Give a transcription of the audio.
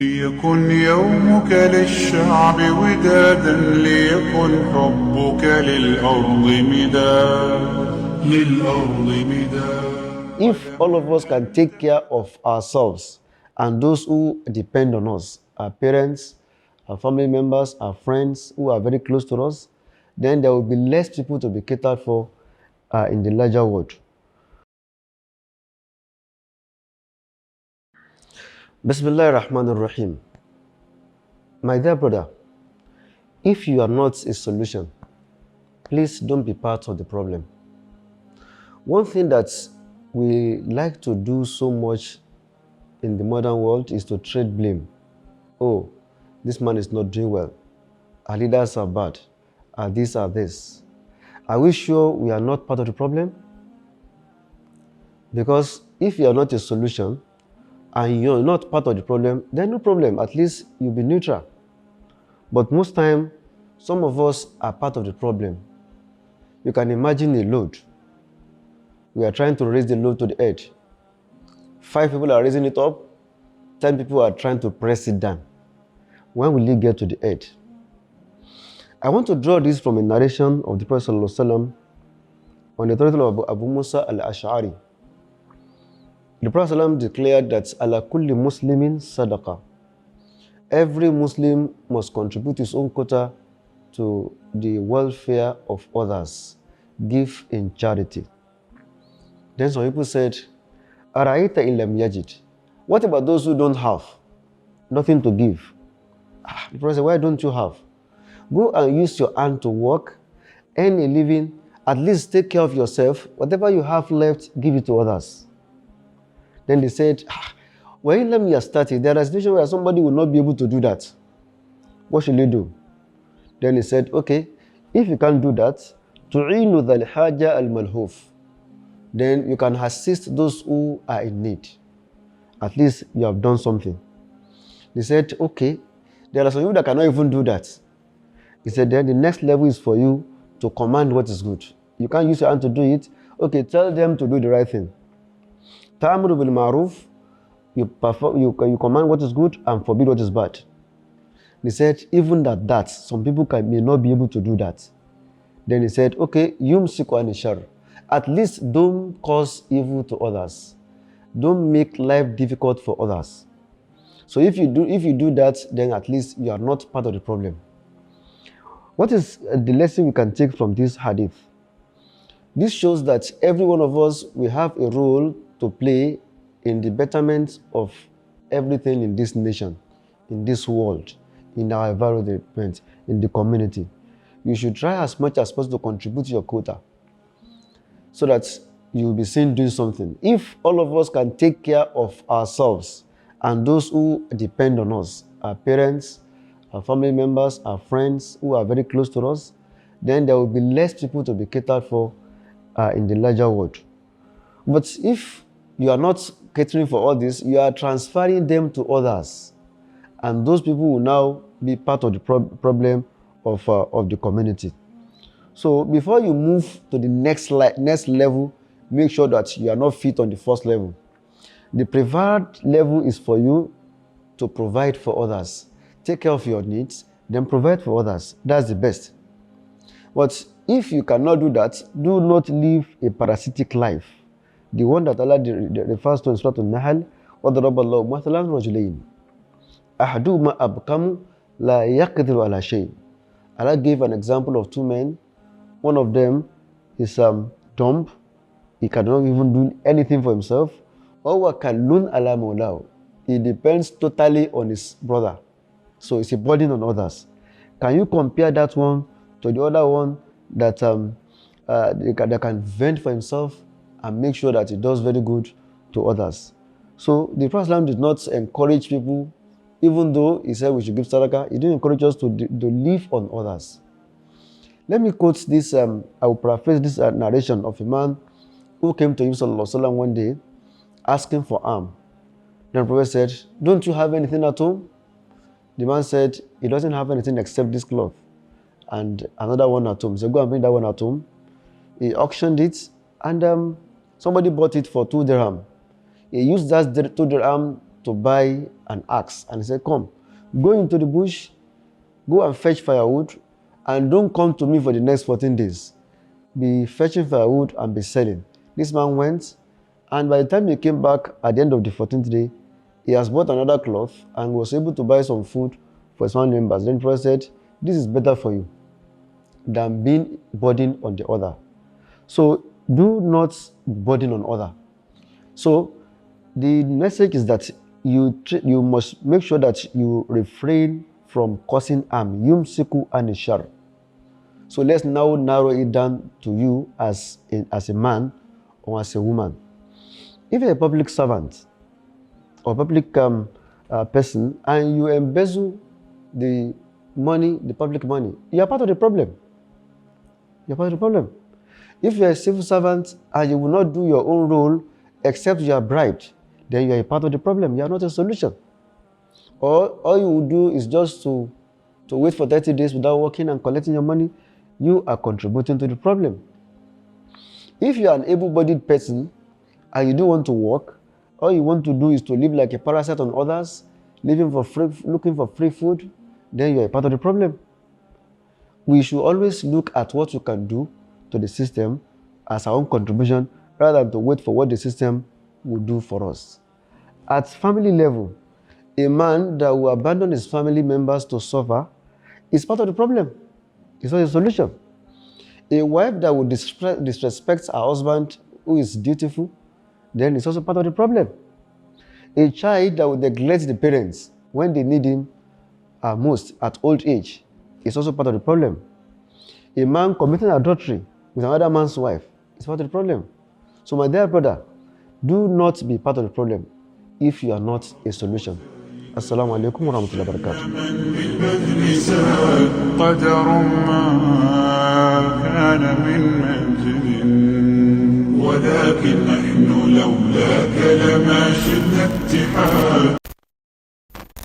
ليكن يومك للشعب ودادا ليكن حبك للأرض مداد. If all of us can take care of ourselves and those who depend on us, our parents, our family members, our friends who are very close to us, then there will be less people to be catered for in the larger world. Bismillah ar-Rahman ar-Rahim. My dear brother, if you are not a solution, please don't be part of the problem. One thing that we like to do so much in the modern world is to trade blame. Oh, this man is not doing well. Our leaders are bad. Our this, are this. Are we sure we are not part of the problem? Because if you are not a solution and you're not part of the problem, then no problem. At least you'll be neutral. But most time, some of us are part of the problem. You can imagine a load. We are trying to raise the load to the edge. 5 people are raising it up. 10 people are trying to press it down. When will you get to the edge? I want to draw this from a narration of the Prophet ﷺ on the authority of Abu Musa al-Ash'ari. The Prophet ﷺ declared that ala kulli muslimin sadaqa. Every Muslim must contribute his own quota to the welfare of others. Give in charity. Then some people said, Ara'ayta in lam yajid. What about those who don't have? Nothing to give. The Prophet said, why don't you have? Go and use your hand to work, earn a living, at least take care of yourself. Whatever you have left, give it to others. Then they said, when let me start it, there is a situation where somebody will not be able to do that. What should you do? Then he said, okay, if you can't do that, tu'inu dhal haja al-malhuf. Then you can assist those who are in need. At least you have done something. They said, okay, there are some people that cannot even do that. He said, then the next level is for you to command what is good. You can't use your hand to do it. Okay, tell them to do the right thing. Ta'amuru bil ma'ruf, you command what is good and forbid what is bad. He said, even that some people may not be able to do that. Then he said, okay, yumsiku an shar. At least don't cause evil to others. Don't make life difficult for others. So if you do that, then at least you are not part of the problem. What is the lesson we can take from this hadith? This shows that every one of us, we have a role to play in the betterment of everything in this nation, in this world, in our environment, in the community. You should try as much as possible to contribute to your quota so that you will be seen doing something. If all of us can take care of ourselves and those who depend on us, our parents, our family members, our friends who are very close to us, then there will be less people to be catered for in the larger world. But if you are not catering for all this, you are transferring them to others. And those people will now be part of the problem of the community. So before you move to the next level, make sure that you are not fit on the first level. The preferred level is for you to provide for others. Take care of your needs, then provide for others. That's the best. But if you cannot do that, do not live a parasitic life. The one that Allah refers to in Surah Al-Nahl, وَضَرَبَ اللَّهُ مَثَلًا رَجُلَيْنِ أَحَدُهُمَا أَبْكَمُ لَا يَقْدِرُ عَلَى شَيْءٍ. Allah gave an example of 2 men. One of them is dumb. He cannot even do anything for himself. وَهُوَ كَلٌّ عَلَى مَوْلَاهُ. He depends totally on his brother. So it's a burden on others. Can you compare that one to the other one that can vent for himself and make sure that he does very good to others? So the Prophet did not encourage people, even though he said we should give sadaqah, he didn't encourage us to live on others. Let me quote this, I will paraphrase this narration of a man who came to him sallallahu one day asking for alms. Then the Prophet said, don't you have anything at home? The man said, he doesn't have anything except this cloth and another one at home. So go and bring that one at home. He auctioned it and somebody bought it for 2 dirham. He used that 2 dirham to buy an axe and he said, come, go into the bush, go and fetch firewood, and don't come to me for the next 14 days. Be fetching firewood and be selling. This man went, and by the time he came back at the end of the 14th day, he has bought another cloth and was able to buy some food for his family members. Then the Prophet said, this is better for you than being burdened on the other. So do not burden on other. So the message is that you must make sure that you refrain from causing harm. Yumsiku anishar. So let's now narrow it down to you as a man or as a woman. If you're a public servant or public person and you embezzle the money, the public money, you're part of the problem. You're part of the problem. If you're a civil servant and you will not do your own role except you are bribed, then you are a part of the problem. You are not a solution. Or all you will do is just to wait for 30 days without working and collecting your money. You are contributing to the problem. If you are an able-bodied person and you do want to work, all you want to do is to live like a parasite on others, looking for free food, then you are a part of the problem. We should always look at what we can do to the system as our own contribution rather than to wait for what the system will do for us. At family level, a man that will abandon his family members to suffer is part of the problem. It's not a solution. A wife that will disrespect her husband who is dutiful, then it's also part of the problem. A child that will neglect the parents when they need him most at old age is also part of the problem. A man committing adultery with another man's wife is part of the problem. So my dear brother, do not be part of the problem if you are not a solution. Assalamu alaikum wa rahmatullahi wa barakatuh. ولكن نحن لولاك لما شئنا اتحاد